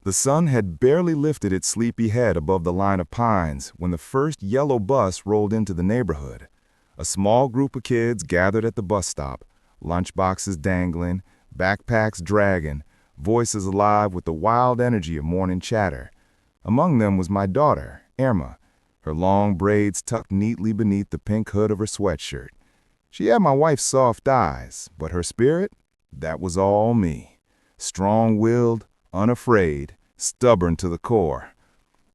The sun had barely lifted its sleepy head above the line of pines when the first yellow bus rolled into the neighborhood. A small group of kids gathered at the bus stop, lunchboxes dangling, backpacks dragging, voices alive with the wild energy of morning chatter. Among them was my daughter, Irma, her long braids tucked neatly beneath the pink hood of her sweatshirt. She had my wife's soft eyes, but her spirit, that was all me. Strong-willed, unafraid, stubborn to the core.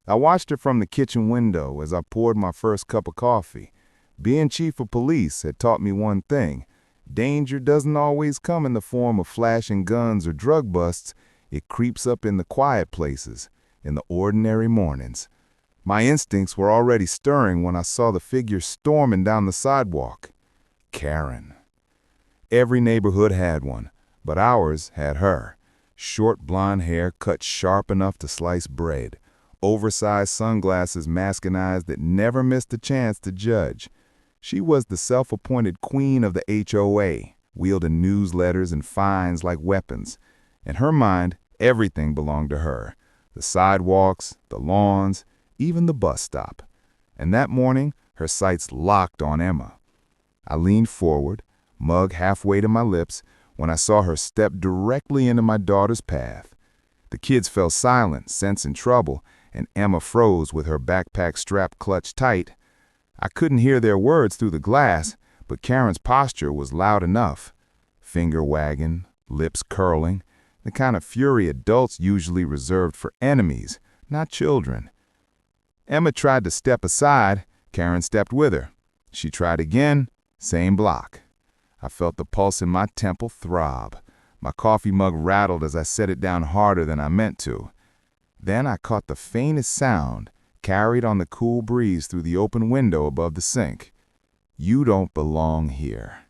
I watched her from the kitchen window as I poured my first cup of coffee. Being chief of police had taught me one thing. Danger doesn't always come in the form of flashing guns or drug busts. It creeps up in the quiet places, in the ordinary mornings. My instincts were already stirring when I saw the figure storming down the sidewalk. Karen. Every neighborhood had one, but ours had her. Short blonde hair cut sharp enough to slice bread, oversized sunglasses masking eyes that never missed a chance to judge. She was the self-appointed queen of the HOA, wielding newsletters and fines like weapons. In her mind, everything belonged to her. The sidewalks, the lawns, even the bus stop. And that morning, her sights locked on Emma. I leaned forward, mug halfway to my lips, when I saw her step directly into my daughter's path. The kids fell silent, sensing trouble, and Emma froze with her backpack strap clutched tight. I couldn't hear their words through the glass, but Karen's posture was loud enough. Finger wagging, lips curling, the kind of fury adults usually reserved for enemies, not children. Emma tried to step aside. Karen stepped with her. She tried again, same block. I felt the pulse in my temple throb. My coffee mug rattled as I set it down harder than I meant to. Then I caught the faintest sound, carried on the cool breeze through the open window above the sink. You don't belong here.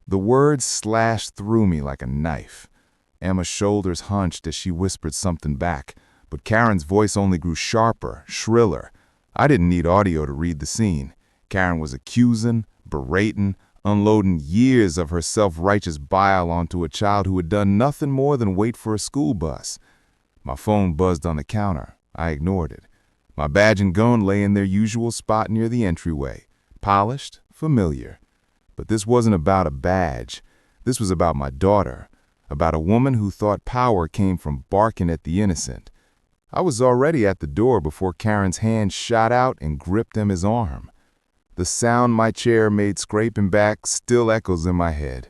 The words slashed through me like a knife. Emma's shoulders hunched as she whispered something back, but Karen's voice only grew sharper, shriller. I didn't need audio to read the scene. Karen was accusing, berating, unloading years of her self-righteous bile onto a child who had done nothing more than wait for a school bus. My phone buzzed on the counter. I ignored it. My badge and gun lay in their usual spot near the entryway, polished, familiar. But this wasn't about a badge. This was about my daughter, about a woman who thought power came from barking at the innocent. I was already at the door before Karen's hand shot out and gripped Emma's arm. The sound my chair made scraping back still echoes in my head.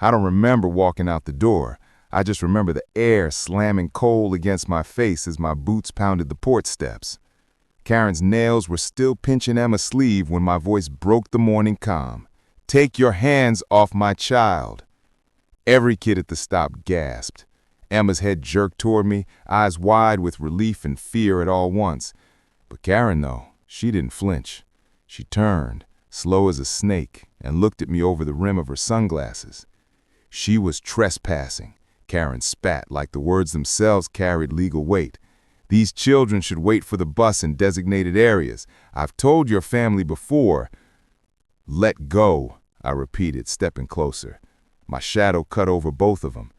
I don't remember walking out the door. I just remember the air slamming cold against my face as my boots pounded the porch steps. Karen's nails were still pinching Emma's sleeve when my voice broke the morning calm. Take your hands off my child. Every kid at the stop gasped. Emma's head jerked toward me, eyes wide with relief and fear at all once. But Karen, though, she didn't flinch. She turned, slow as a snake, and looked at me over the rim of her sunglasses. She was trespassing. Karen spat like the words themselves carried legal weight. These children should wait for the bus in designated areas. I've told your family before. Let go, I repeated, stepping closer. My shadow cut over both of them.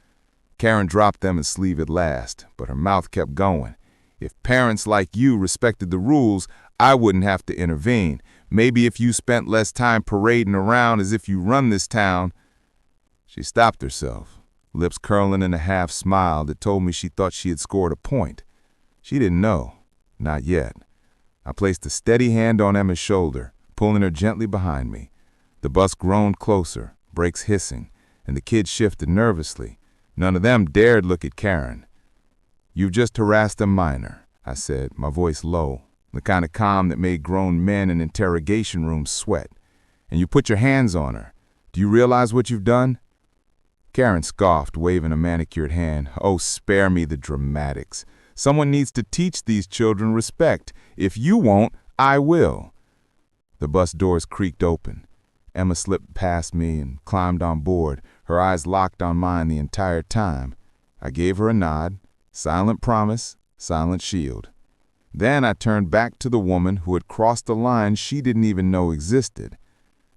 Karen dropped Emma's sleeve at last, but her mouth kept going. If parents like you respected the rules, I wouldn't have to intervene. Maybe if you spent less time parading around as if you run this town. She stopped herself, lips curling in a half smile that told me she thought she had scored a point. She didn't know. Not yet. I placed a steady hand on Emma's shoulder, pulling her gently behind me. The bus groaned closer, brakes hissing, and the kids shifted nervously. None of them dared look at Karen. You've just harassed a minor, I said, my voice low, the kind of calm that made grown men in interrogation rooms sweat. And you put your hands on her. Do you realize what you've done? Karen scoffed, waving a manicured hand. Oh, spare me the dramatics. Someone needs to teach these children respect. If you won't, I will. The bus doors creaked open. Emma slipped past me and climbed on board, her eyes locked on mine the entire time. I gave her a nod, silent promise, silent shield. Then I turned back to the woman who had crossed the line she didn't even know existed.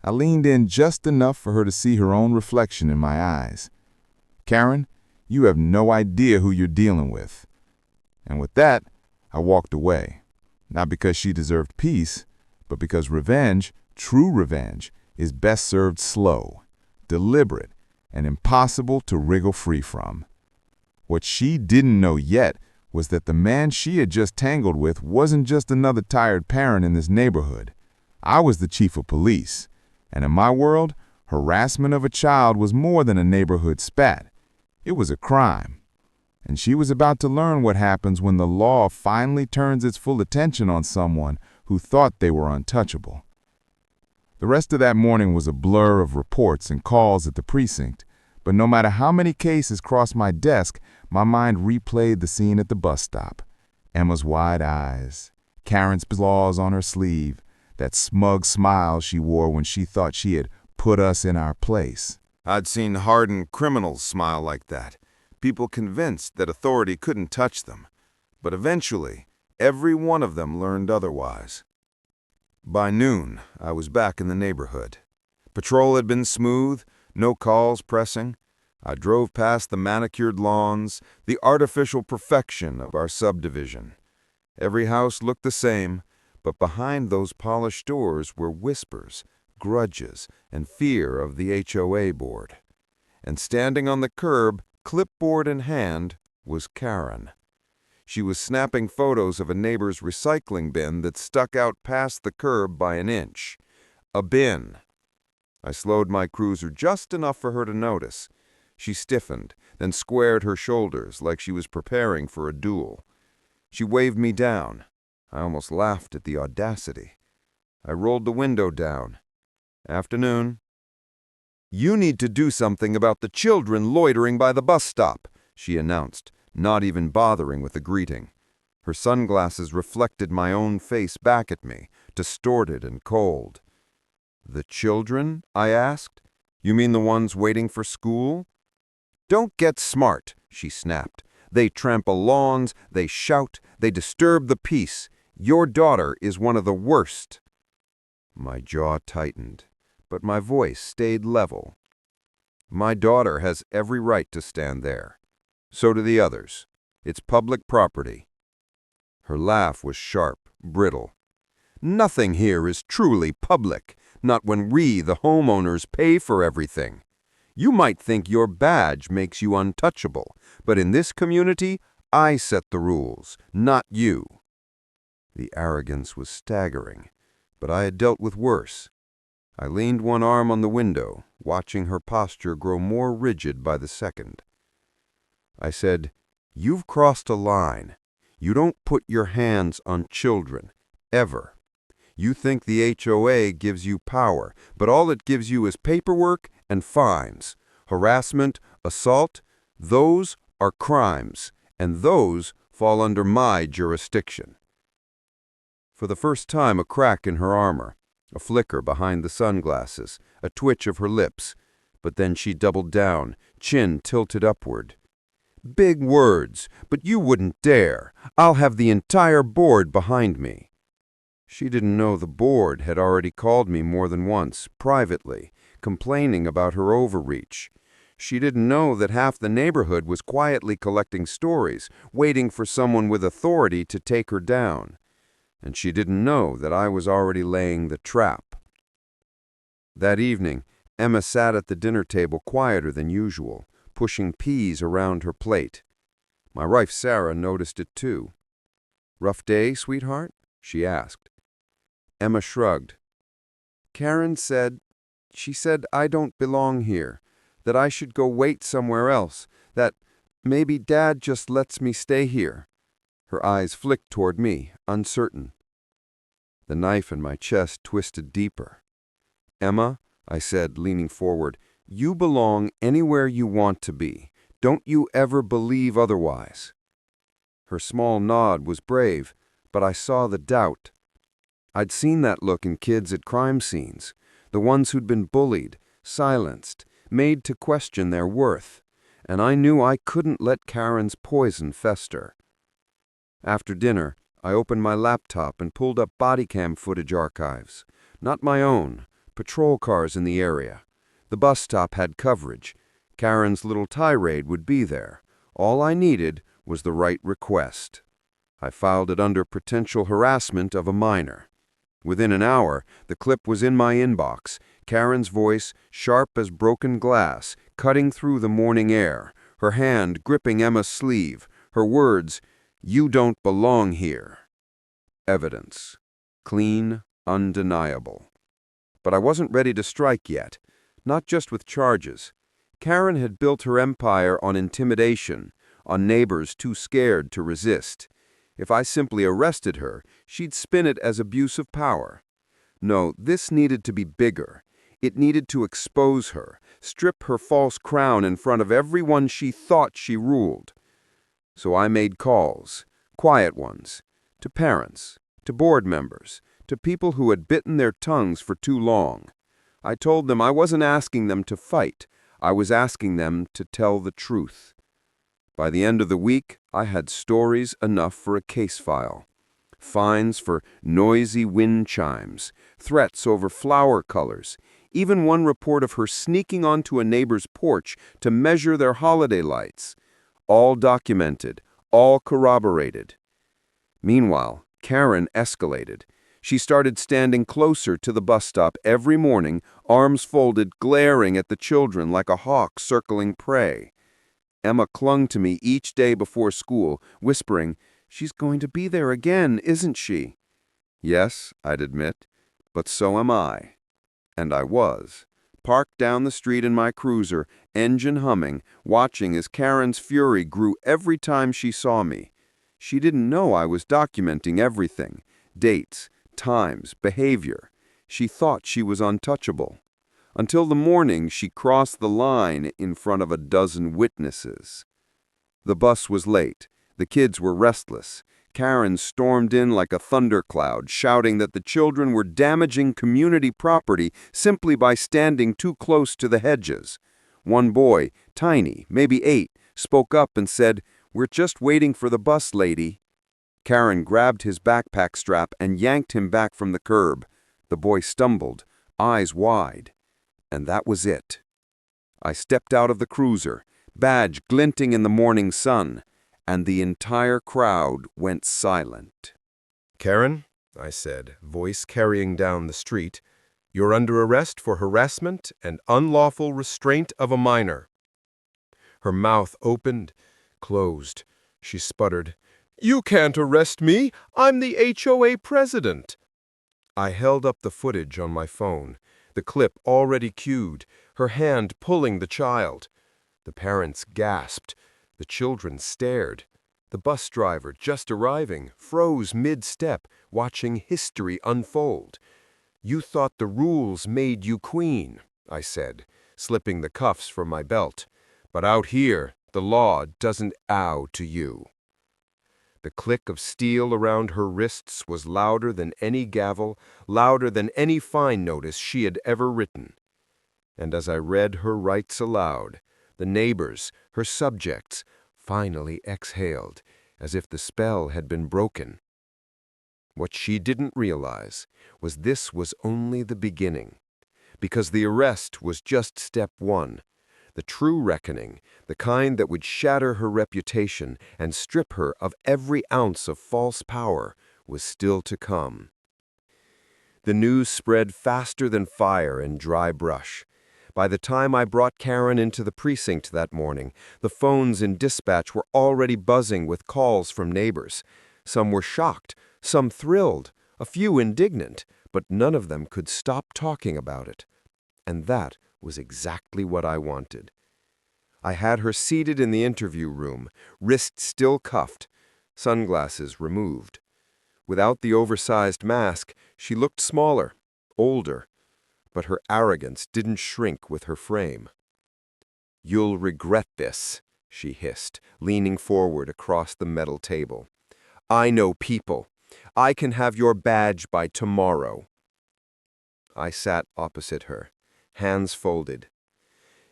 I leaned in just enough for her to see her own reflection in my eyes. Karen, you have no idea who you're dealing with. And with that, I walked away. Not because she deserved peace, but because revenge, true revenge, is best served slow, deliberate, and impossible to wriggle free from. What she didn't know yet was that the man she had just tangled with wasn't just another tired parent in this neighborhood. I was the chief of police, and in my world, harassment of a child was more than a neighborhood spat. It was a crime. And she was about to learn what happens when the law finally turns its full attention on someone who thought they were untouchable. The rest of that morning was a blur of reports and calls at the precinct, but no matter how many cases crossed my desk, my mind replayed the scene at the bus stop. Emma's wide eyes, Karen's claws on her sleeve, that smug smile she wore when she thought she had put us in our place. I'd seen hardened criminals smile like that, people convinced that authority couldn't touch them. But eventually, every one of them learned otherwise. By noon, I was back in the neighborhood. Patrol had been smooth, no calls pressing. I drove past the manicured lawns, the artificial perfection of our subdivision. Every house looked the same, but behind those polished doors were whispers, grudges, and fear of the HOA board. And standing on the curb, clipboard in hand, was Karen. She was snapping photos of a neighbor's recycling bin that stuck out past the curb by an inch. A bin. I slowed my cruiser just enough for her to notice. She stiffened, then squared her shoulders like she was preparing for a duel. She waved me down. I almost laughed at the audacity. I rolled the window down. Afternoon. "You need to do something about the children loitering by the bus stop," she announced, not even bothering with a greeting. Her sunglasses reflected my own face back at me, distorted and cold. "The children?" I asked. "You mean the ones waiting for school?" "Don't get smart," she snapped. "They trample lawns, they shout, they disturb the peace. Your daughter is one of the worst." My jaw tightened, but my voice stayed level. "My daughter has every right to stand there. So do the others. It's public property." Her laugh was sharp, brittle. "Nothing here is truly public, not when we, the homeowners, pay for everything. You might think your badge makes you untouchable, but in this community, I set the rules, not you." The arrogance was staggering, but I had dealt with worse. I leaned one arm on the window, watching her posture grow more rigid by the second. I said, "You've crossed a line. You don't put your hands on children, ever. You think the HOA gives you power, but all it gives you is paperwork and fines. Harassment, assault, those are crimes, and those fall under my jurisdiction." For the first time, a crack in her armor, a flicker behind the sunglasses, a twitch of her lips, but then she doubled down, chin tilted upward. "Big words, but you wouldn't dare. I'll have the entire board behind me." She didn't know the board had already called me more than once, privately, complaining about her overreach. She didn't know that half the neighborhood was quietly collecting stories, waiting for someone with authority to take her down. And she didn't know that I was already laying the trap. That evening, Emma sat at the dinner table quieter than usual, pushing peas around her plate. My wife Sarah noticed it too. "Rough day, sweetheart?" she asked. Emma shrugged. "Karen said I don't belong here, that I should go wait somewhere else, that maybe Dad just lets me stay here." Her eyes flicked toward me, uncertain. The knife in my chest twisted deeper. "Emma," I said, leaning forward, "you belong anywhere you want to be. Don't you ever believe otherwise." Her small nod was brave, but I saw the doubt. I'd seen that look in kids at crime scenes, the ones who'd been bullied, silenced, made to question their worth, and I knew I couldn't let Karen's poison fester. After dinner, I opened my laptop and pulled up body cam footage archives. Not my own, patrol cars in the area. The bus stop had coverage. Karen's little tirade would be there. All I needed was the right request. I filed it under potential harassment of a minor. Within an hour, the clip was in my inbox, Karen's voice, sharp as broken glass, cutting through the morning air, her hand gripping Emma's sleeve, her words, "You don't belong here." Evidence. Clean, undeniable. But I wasn't ready to strike yet, not just with charges. Karen had built her empire on intimidation, on neighbors too scared to resist. If I simply arrested her, she'd spin it as abuse of power. No, this needed to be bigger. It needed to expose her, strip her false crown in front of everyone she thought she ruled. So I made calls, quiet ones, to parents, to board members, to people who had bitten their tongues for too long. I told them I wasn't asking them to fight. I was asking them to tell the truth. By the end of the week, I had stories enough for a case file. Fines for noisy wind chimes, threats over flower colors, even one report of her sneaking onto a neighbor's porch to measure their holiday lights. All documented, all corroborated. Meanwhile, Karen escalated. She started standing closer to the bus stop every morning, arms folded, glaring at the children like a hawk circling prey. Emma clung to me each day before school, whispering, "She's going to be there again, isn't she?" Yes, I'd admit, but so am I. And I was, parked down the street in my cruiser, engine humming, watching as Karen's fury grew every time she saw me. She didn't know I was documenting everything, dates, times, behavior. She thought she was untouchable. Until the morning she crossed the line in front of a dozen witnesses. The bus was late. The kids were restless. Karen stormed in like a thundercloud, shouting that the children were damaging community property simply by standing too close to the hedges. One boy, tiny, maybe 8, spoke up and said, "We're just waiting for the bus, lady." Karen grabbed his backpack strap and yanked him back from the curb. The boy stumbled, eyes wide. And that was it. I stepped out of the cruiser, badge glinting in the morning sun, and the entire crowd went silent. "Karen," I said, voice carrying down the street, "you're under arrest for harassment and unlawful restraint of a minor." Her mouth opened, closed. She sputtered, "You can't arrest me. I'm the HOA president." I held up the footage on my phone, the clip already cued, her hand pulling the child. The parents gasped. The children stared. The bus driver, just arriving, froze mid-step, watching history unfold. "You thought the rules made you queen," I said, slipping the cuffs from my belt. "But out here, the law doesn't bow to you." The click of steel around her wrists was louder than any gavel, louder than any fine notice she had ever written. And as I read her rights aloud, the neighbors, her subjects, finally exhaled, as if the spell had been broken. What she didn't realize was this was only the beginning, because the arrest was just step one. The true reckoning, the kind that would shatter her reputation and strip her of every ounce of false power, was still to come. The news spread faster than fire in dry brush. By the time I brought Karen into the precinct that morning, the phones in dispatch were already buzzing with calls from neighbors. Some were shocked, some thrilled, a few indignant, but none of them could stop talking about it. And that was exactly what I wanted. I had her seated in the interview room, wrists still cuffed, sunglasses removed. Without the oversized mask, she looked smaller, older, but her arrogance didn't shrink with her frame. "You'll regret this," she hissed, leaning forward across the metal table. "I know people. I can have your badge by tomorrow." I sat opposite her, hands folded.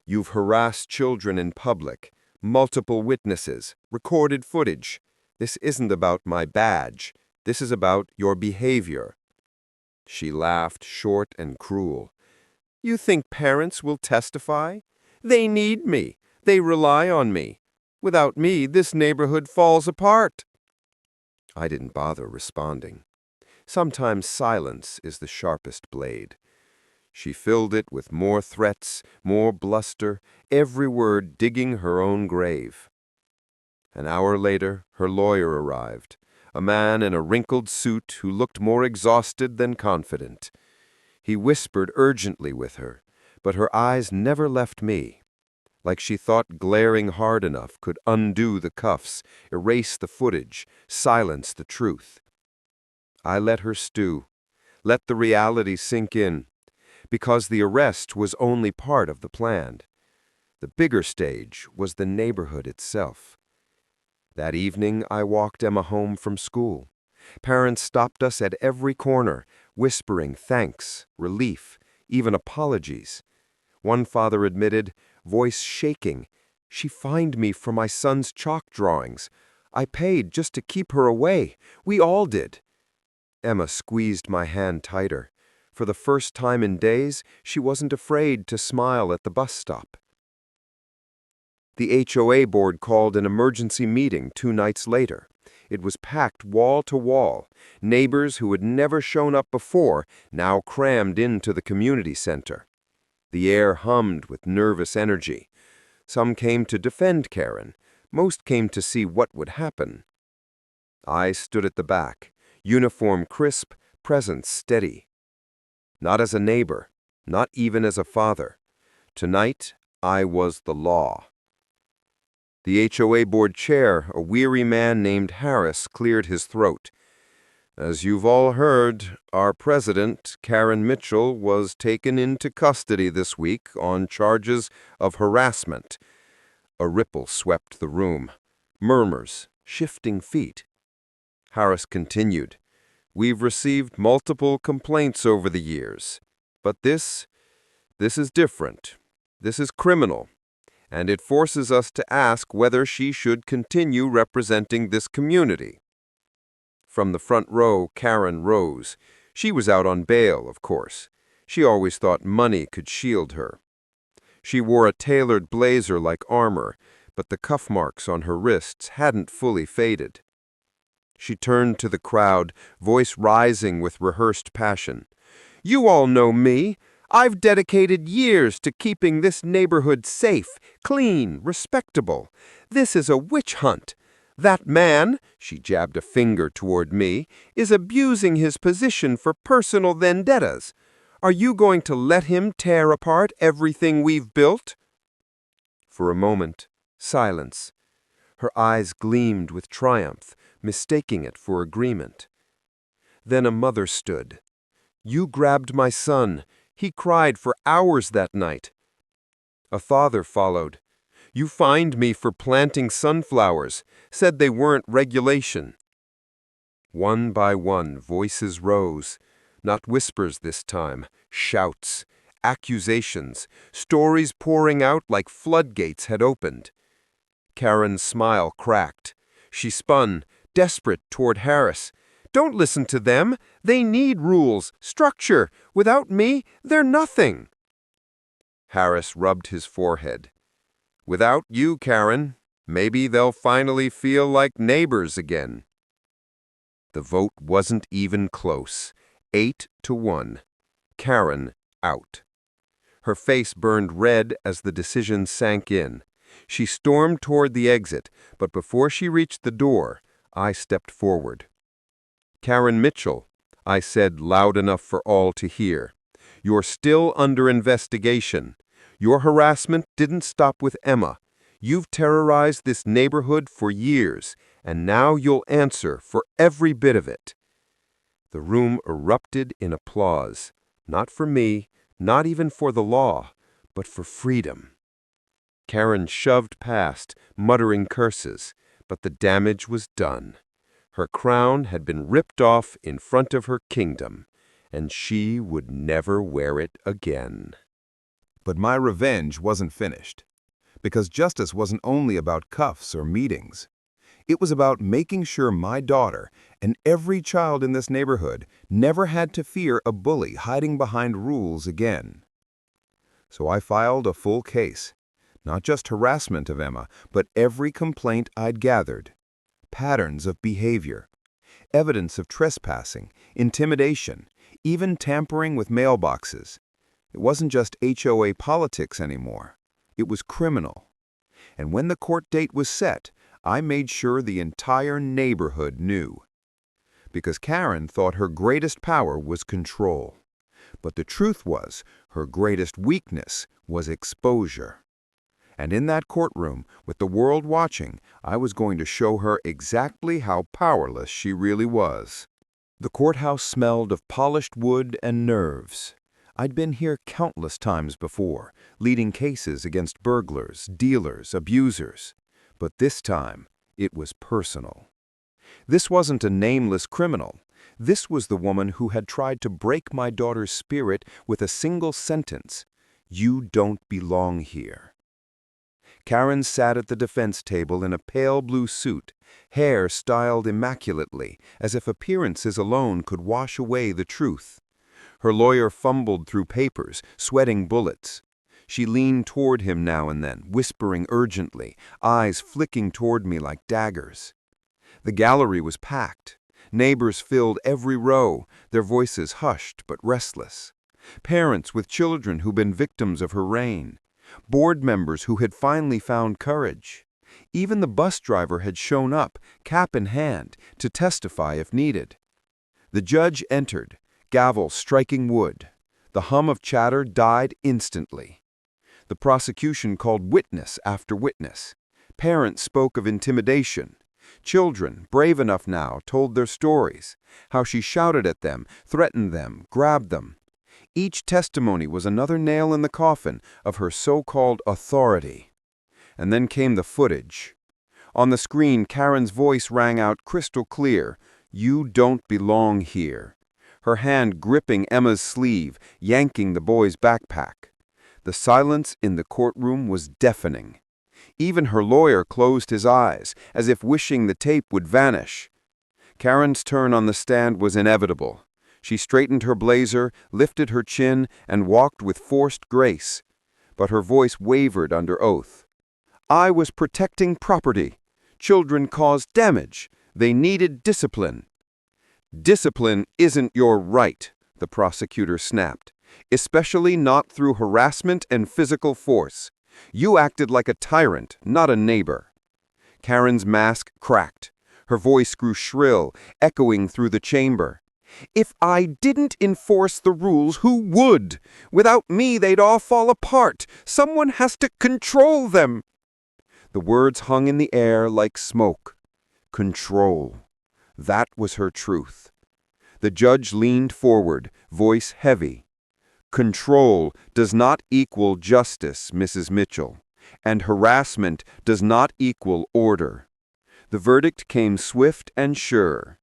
"You've harassed children in public, multiple witnesses, recorded footage. This isn't about my badge. This is about your behavior." She laughed, short and cruel. "You think parents will testify? They need me. They rely on me. Without me, this neighborhood falls apart." I didn't bother responding. Sometimes silence is the sharpest blade. She filled it with more threats, more bluster, every word digging her own grave. An hour later, her lawyer arrived, a man in a wrinkled suit who looked more exhausted than confident. He whispered urgently with her, but her eyes never left me, like she thought glaring hard enough could undo the cuffs, erase the footage, silence the truth. I let her stew, let the reality sink in, because the arrest was only part of the plan. The bigger stage was the neighborhood itself. That evening, I walked Emma home from school. Parents stopped us at every corner, whispering thanks, relief, even apologies. One father admitted, voice shaking, "She fined me for my son's chalk drawings. I paid just to keep her away. We all did." Emma squeezed my hand tighter. For the first time in days, she wasn't afraid to smile at the bus stop. The HOA board called an emergency meeting 2 nights later. It was packed wall to wall. Neighbors who had never shown up before now crammed into the community center. The air hummed with nervous energy. Some came to defend Karen. Most came to see what would happen. I stood at the back, uniform crisp, presence steady. Not as a neighbor, not even as a father. Tonight, I was the law. The HOA board chair, a weary man named Harris, cleared his throat. "As you've all heard, our president, Karen Mitchell, was taken into custody this week on charges of harassment." A ripple swept the room. Murmurs, shifting feet. Harris continued, "We've received multiple complaints over the years, but this is different. This is criminal, and it forces us to ask whether she should continue representing this community." From the front row, Karen rose. She was out on bail, of course. She always thought money could shield her. She wore a tailored blazer like armor, but the cuff marks on her wrists hadn't fully faded. She turned to the crowd, voice rising with rehearsed passion. "You all know me. I've dedicated years to keeping this neighborhood safe, clean, respectable. This is a witch hunt. That man," she jabbed a finger toward me, "is abusing his position for personal vendettas. Are you going to let him tear apart everything we've built?" For a moment, silence. Her eyes gleamed with triumph, mistaking it for agreement. Then a mother stood. "You grabbed my son. He cried for hours that night." A father followed. "You fined me for planting sunflowers, said they weren't regulation." One by one, voices rose. Not whispers this time, shouts, accusations, stories pouring out like floodgates had opened. Karen's smile cracked. She spun, desperate, toward Harris. "Don't listen to them. They need rules, structure. Without me, they're nothing." Harris rubbed his forehead. "Without you, Karen, maybe they'll finally feel like neighbors again." The vote wasn't even close. 8-1. Karen out. Her face burned red as the decision sank in. She stormed toward the exit, but before she reached the door, I stepped forward. "Karen Mitchell," I said loud enough for all to hear, "you're still under investigation. Your harassment didn't stop with Emma. You've terrorized this neighborhood for years, and now you'll answer for every bit of it." The room erupted in applause, not for me, not even for the law, but for freedom. Karen shoved past, muttering curses, but the damage was done. Her crown had been ripped off in front of her kingdom, and she would never wear it again. But my revenge wasn't finished, because justice wasn't only about cuffs or meetings. It was about making sure my daughter and every child in this neighborhood never had to fear a bully hiding behind rules again. So I filed a full case, not just harassment of Emma, but every complaint I'd gathered, patterns of behavior, Evidence of trespassing, intimidation, even tampering with mailboxes. It wasn't just HOA politics anymore. It was criminal. And when the court date was set, I made sure the entire neighborhood knew. Because Karen thought her greatest power was control. But the truth was, her greatest weakness was exposure. And in that courtroom, with the world watching, I was going to show her exactly how powerless she really was. The courthouse smelled of polished wood and nerves. I'd been here countless times before, leading cases against burglars, dealers, abusers. But this time, it was personal. This wasn't a nameless criminal. This was the woman who had tried to break my daughter's spirit with a single sentence: "You don't belong here." Karen sat at the defense table in a pale blue suit, hair styled immaculately, as if appearances alone could wash away the truth. Her lawyer fumbled through papers, sweating bullets. She leaned toward him now and then, whispering urgently, eyes flicking toward me like daggers. The gallery was packed. Neighbors filled every row, their voices hushed but restless. Parents with children who'd been victims of her reign. Board members who had finally found courage. Even the bus driver had shown up, cap in hand, to testify if needed. The judge entered, gavel striking wood. The hum of chatter died instantly. The prosecution called witness after witness. Parents spoke of intimidation. Children, brave enough now, told their stories, how she shouted at them, threatened them, grabbed them. Each testimony was another nail in the coffin of her so-called authority. And then came the footage. On the screen, Karen's voice rang out crystal clear: "You don't belong here." Her hand gripping Emma's sleeve, yanking the boy's backpack. The silence in the courtroom was deafening. Even her lawyer closed his eyes, as if wishing the tape would vanish. Karen's turn on the stand was inevitable. She straightened her blazer, lifted her chin, and walked with forced grace. But her voice wavered under oath. "I was protecting property. Children caused damage. They needed discipline." "Discipline isn't your right," the prosecutor snapped, "especially not through harassment and physical force. You acted like a tyrant, not a neighbor." Karen's mask cracked. Her voice grew shrill, echoing through the chamber. "If I didn't enforce the rules, who would? Without me, they'd all fall apart. Someone has to control them." The words hung in the air like smoke. Control. That was her truth. The judge leaned forward, voice heavy. "Control does not equal justice, Mrs. Mitchell, and harassment does not equal order." The verdict came swift and sure.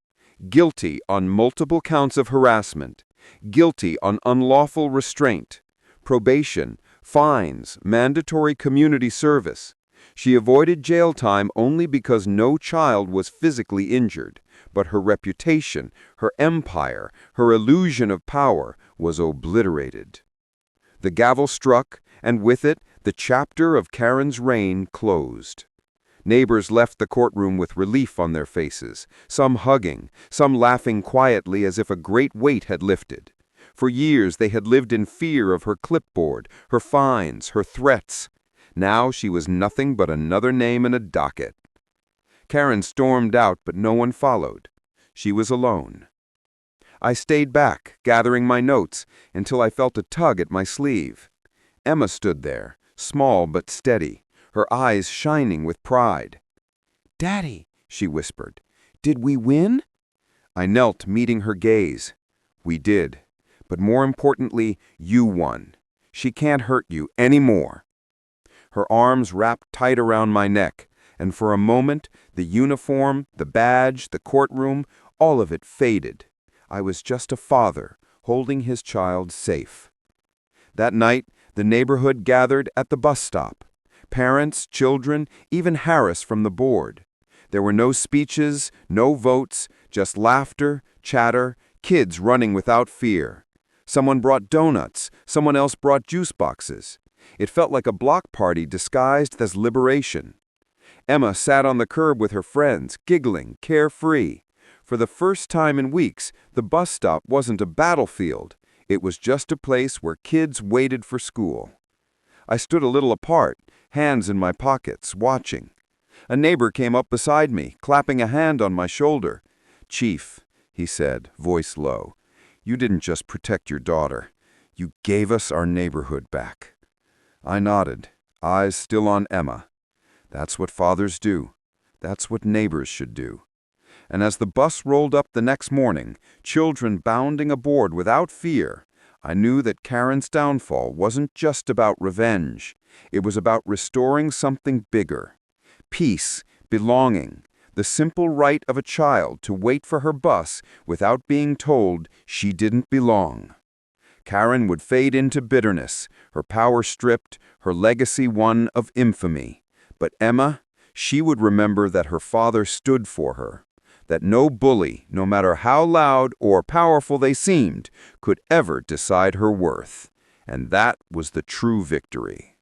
Guilty on multiple counts of harassment, guilty on unlawful restraint, probation, fines, mandatory community service. She avoided jail time only because no child was physically injured, but her reputation, her empire, her illusion of power was obliterated. The gavel struck, and with it, the chapter of Karen's reign closed. Neighbors left the courtroom with relief on their faces, some hugging, some laughing quietly as if a great weight had lifted. For years they had lived in fear of her clipboard, her fines, her threats. Now she was nothing but another name in a docket. Karen stormed out, but no one followed. She was alone. I stayed back, gathering my notes, until I felt a tug at my sleeve. Emma stood there, small but steady, her eyes shining with pride. "Daddy," she whispered, "did we win?" I knelt, meeting her gaze. "We did. But more importantly, you won. She can't hurt you anymore." Her arms wrapped tight around my neck, and for a moment, the uniform, the badge, the courtroom, all of it faded. I was just a father, holding his child safe. That night, the neighborhood gathered at the bus stop. Parents, children, even Harris from the board. There were no speeches, no votes, just laughter, chatter, kids running without fear. Someone brought donuts, someone else brought juice boxes. It felt like a block party disguised as liberation. Emma sat on the curb with her friends, giggling, carefree. For the first time in weeks, the bus stop wasn't a battlefield. It was just a place where kids waited for school. I stood a little apart, hands in my pockets, watching. A neighbor came up beside me, clapping a hand on my shoulder. "Chief," he said, voice low, "you didn't just protect your daughter. You gave us our neighborhood back." I nodded, eyes still on Emma. That's what fathers do. That's what neighbors should do. And as the bus rolled up the next morning, children bounding aboard without fear, I knew that Karen's downfall wasn't just about revenge. It was about restoring something bigger. Peace, belonging, the simple right of a child to wait for her bus without being told she didn't belong. Karen would fade into bitterness, her power stripped, her legacy one of infamy. But Emma, she would remember that her father stood for her, that no bully, no matter how loud or powerful they seemed, could ever decide her worth. And that was the true victory.